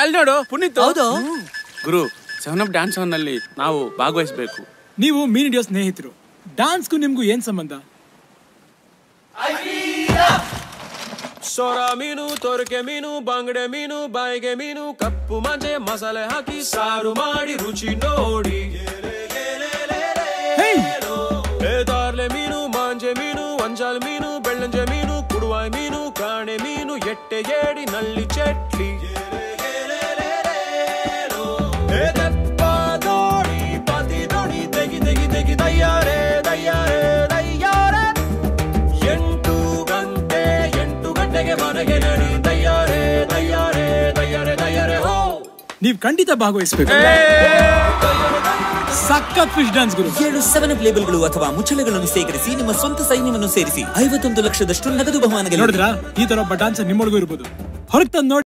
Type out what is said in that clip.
ಅಲ್ಲಿ ನೋಡು ಪುನೀತ್. ಹೌದು ಗುರು, 7 ಅಪ್ ಡ್ಯಾನ್ಸ್ ನಲ್ಲಿ ನಾವು ಭಾಗವಹಿಸಬೇಕು. ನೀವು ಮೀನಿಡಿಯೋ ಸ್ನೇಹಿತರು, ಡಾನ್ಸ್ಗೂ ನಿಮ್ಗೂ ಏನ್ ಸಂಬಂಧ? ಸೊರ ಮೀನು, ತೊರಕೆ ಮೀನು, ಬಂಗಡೆ ಮೀನು, ಬಾಯಿಗೆ ಮೀನು, ಕಪ್ಪು ಮಂಜೆ ಮಸಾಲೆ ಹಾಕಿ ಸಾರು ಮಾಡಿ ರುಚಿ ನೋಡಿ. ದಾರ್ಲೆ ಮೀನು, ಮಾಂಜೆ ಮೀನು, ಒಂಜಾಲ್ ಮೀನು, ಬೆಳ್ಳಂಜೆ ಮೀನು, ಕುಡುವಾಯ್ ಮೀನು, ಕಾಣೆ ಮೀನು, ಎಟ್ಟೆ ಏಡಿ ನಲ್ಲಿ ಚಟ್ಲಿ. ದಪ್ಪ ದೋಣಿ, ಪಾತಿ ದೋಣಿ, ತೆಗಿ ತೆಗಿ ತೆಗಿ ದಯ್ಯಾರೆ ದಯ್ಯಾರೆ ದಯ್ಯಾರೆ. 8 ಗಂಟೆಗೆ ಮನೆಗೆ ನಡಿ. ದಯ್ಯಾರೆ ದಯ್ಯಾರೆ ದಯ್ಯಾರೆ ದಯ್ಯಾರೆ ಹೋ. ನೀವ್ ಖಂಡಿತ ಭಾಗವಹಿಸಬೇಕು. ಸಖತ್ ಫಿಶ್ ಡಾನ್ಸ್ ಗುರು. 7 7 ಲೇಬಲ್ಗಳು ಅಥವಾ ಮುಚ್ಚಳಗಳನ್ನು ಸೇಕರಿಸಿ ನಿಮ್ಮ ಸ್ವಂತ ಸೈನ್ಯವನ್ನು ಸೇರಿಸಿ 51 ಲಕ್ಷದಷ್ಟು ನಗದು ಬಹುಮಾನಗಳು. ನೋಡಿದ್ರಾ, ಈ ತರ ಒಬ್ಬ ಡಾನ್ಸರ್ ನಿಮ್ಮೊಳಗೂ ಇರ್ಬೋದು. ಹೊರಗೆ ತಂದು ನೋಡಿ.